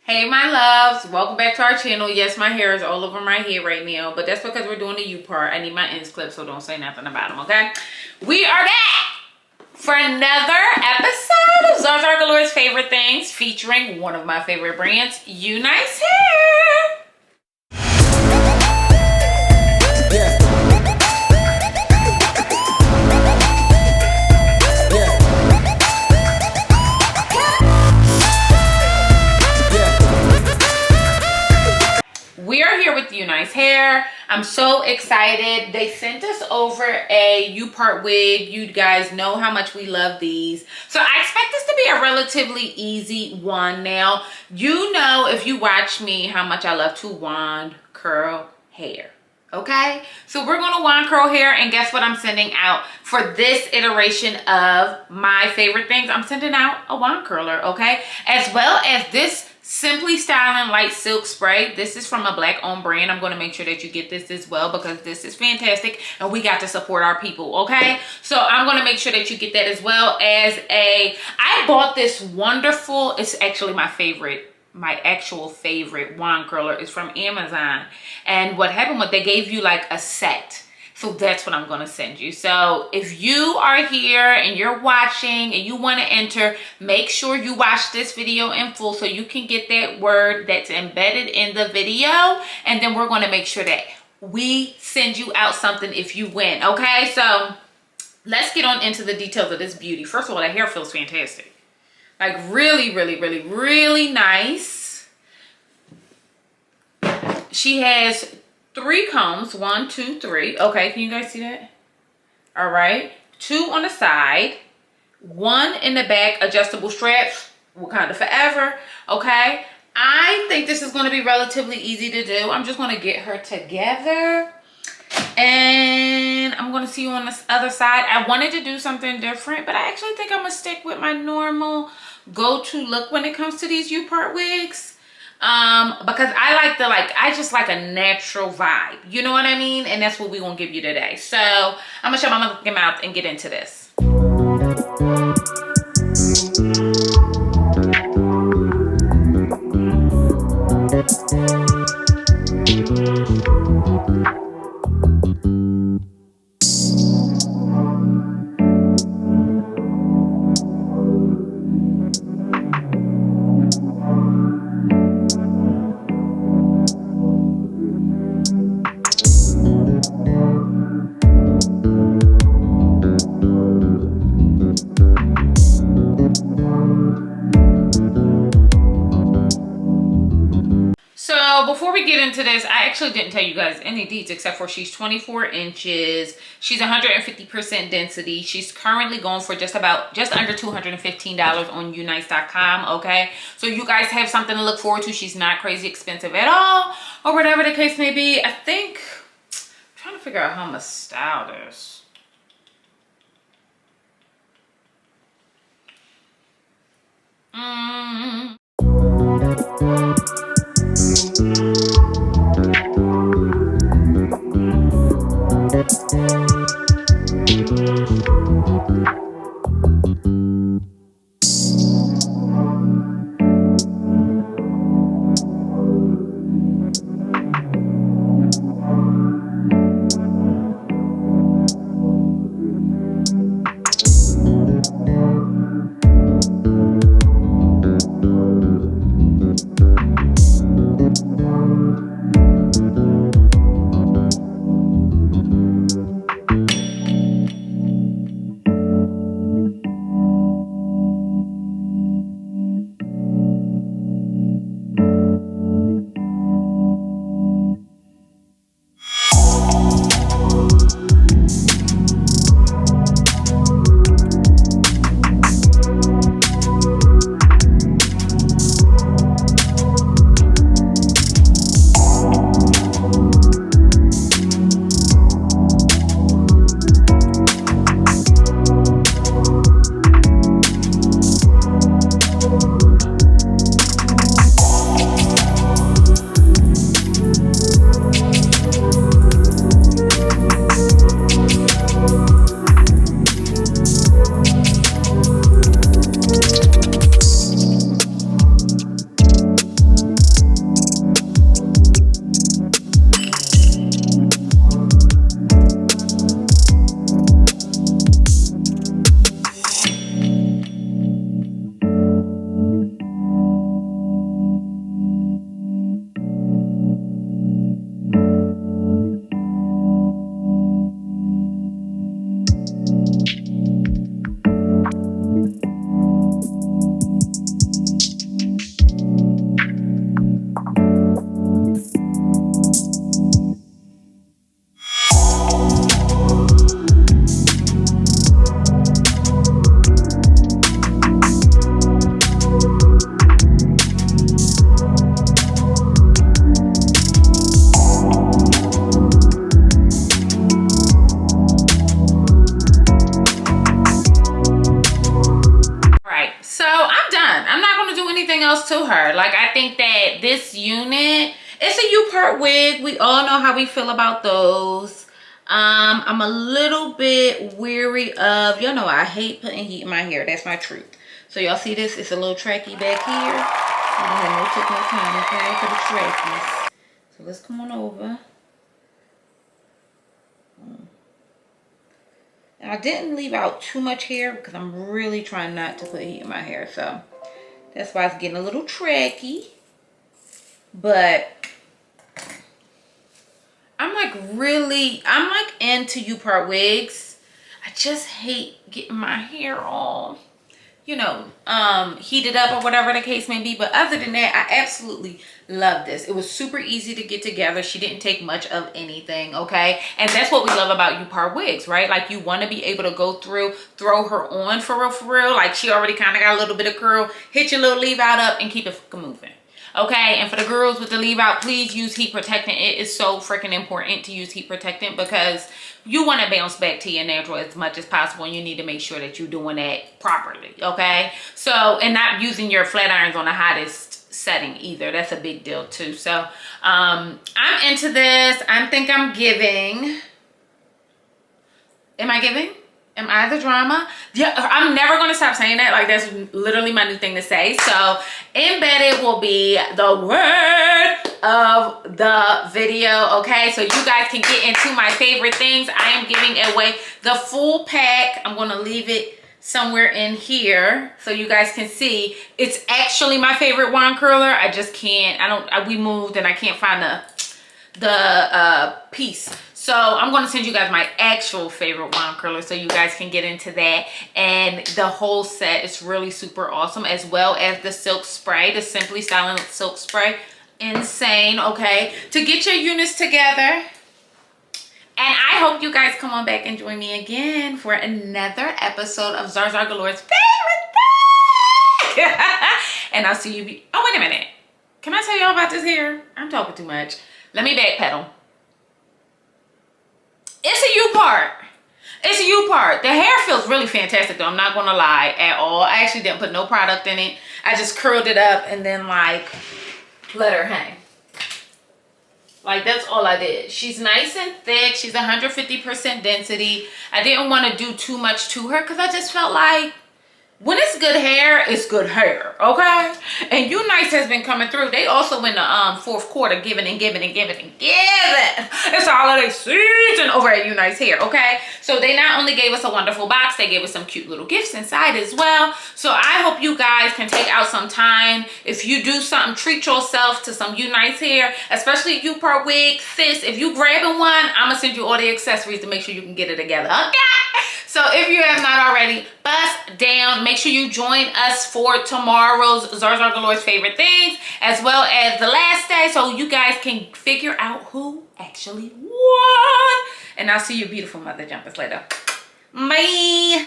Hey my loves, welcome back to our channel. Yes, my hair is all over my head right now, but that's because we're doing the U part. I need my ends clipped, so don't say nothing about them, okay? We are back for another episode of ZarZarGalore's Favorite Things, featuring one of my favorite brands, Unice Hair. We are here with Unice Hair. I'm so excited. They sent us over a U-part wig. You guys know how much we love these. So I expect this to be a relatively easy one. Now, you know, if you watch me, how much I love to wand curl hair. Okay, so we're gonna wand curl hair, and guess what I'm sending out for this iteration of my favorite things? I'm sending out a wand curler, okay, as well as this Simply Styling Light Silk Spray. This is from a black owned brand. I'm going to make sure that you get this as well because this is fantastic and we got to support our people, okay? So I'm going to make sure that you get that as well as I bought this wonderful, it's actually my favorite, my actual favorite wand curler is from Amazon. And what happened was they gave you like a set. So that's what I'm going to send you. So if you are here and you're watching and you want to enter, make sure you watch this video in full so you can get that word that's embedded in the video. And then we're going to make sure that we send you out something if you win. Okay, so let's get on into the details of this beauty. First of all, that hair feels fantastic. Like really, really, really, really nice. She has 3 combs, 1, 2, 3. Okay, can you guys see that? All right, 2 on the side, 1 in the back, adjustable straps, kind of forever. Okay, I think this is going to be relatively easy to do. I'm just going to get her together and I'm going to see you on this other side. I wanted to do something different, but I actually think I'm going to stick with my normal go-to look when it comes to these U-part wigs. Because I just like a natural vibe, you know what I mean? And that's what we're gonna give you today. So I'm gonna shut my mouth and get into this. Before we get into this, I actually didn't tell you guys any deets except for she's 24 inches. She's 150% density. She's currently going for just under $215 on unice.com. Okay, so you guys have something to look forward to. She's not crazy expensive at all, or whatever the case may be. I think I'm trying to figure out how I'm gonna style this. Like, I think that this unit, it's a U-part wig. We all know how we feel about those. I'm a little bit weary of, y'all know I hate putting heat in my hair. That's my truth. So y'all see this? It's a little tracky back here. I don't have no take no time, okay, for the trackies. So let's come on over. And I didn't leave out too much hair because I'm really trying not to put heat in my hair. So that's why it's getting a little tracky. But I'm like into U-part wigs. I just hate getting my hair all, you know, heated up or whatever the case may be. But other than that, I absolutely love this. It was super easy to get together. She didn't take much of anything, okay? And that's what we love about U-part wigs, right? Like, you want to be able to go through, throw her on for real. Like, she already kind of got a little bit of curl. Hit your little leave out up and keep it fucking moving. Okay, and for the girls with the leave out, please use heat protectant. It is so freaking important to use heat protectant because you want to bounce back to your natural as much as possible, and you need to make sure that you're doing that properly, okay? So, and not using your flat irons on the hottest setting either. That's a big deal too. So, I'm into this. I think I'm giving. Am I giving? Am I the drama? Yeah, I'm never going to stop saying that. Like, that's literally my new thing to say. So, embedded will be the word of the video, okay? So, you guys can get into my favorite things. I am giving away the full pack. I'm going to leave it somewhere in here so you guys can see. It's actually my favorite wand curler. I just can't. We moved and I can't find the piece. So I'm going to send you guys my actual favorite wand curler so you guys can get into that. And the whole set is really super awesome, as well as the silk spray, the Simply Styling silk spray. Insane, okay? To get your Unice together. And I hope you guys come on back and join me again for another episode of ZarZarGalore's favorite thing. And I'll see you. Oh, wait a minute. Can I tell y'all about this hair? I'm talking too much. Let me backpedal. It's a U-part. It's a U-part. The hair feels really fantastic though. I'm not going to lie at all. I actually didn't put no product in it. I just curled it up and then like let her hang. Like, that's all I did. She's nice and thick. She's 150% density. I didn't want to do too much to her because I just felt like when it's good hair, it's good hair, okay? And Unice has been coming through. They also in the fourth quarter giving and giving and giving and giving. It's holiday season over at Unice Hair, okay? So they not only gave us a wonderful box, they gave us some cute little gifts inside as well. So I hope you guys can take out some time. If you do something, treat yourself to some Unice Hair, especially U-part wig. Sis, if you grabbing one, I'm gonna send you all the accessories to make sure you can get it together, okay? So if you have not already, bust down. Make sure you join us for tomorrow's ZarZarGalore's favorite things, as well as the last day, so you guys can figure out who actually won. And I'll see you beautiful mother jumpers later. Bye.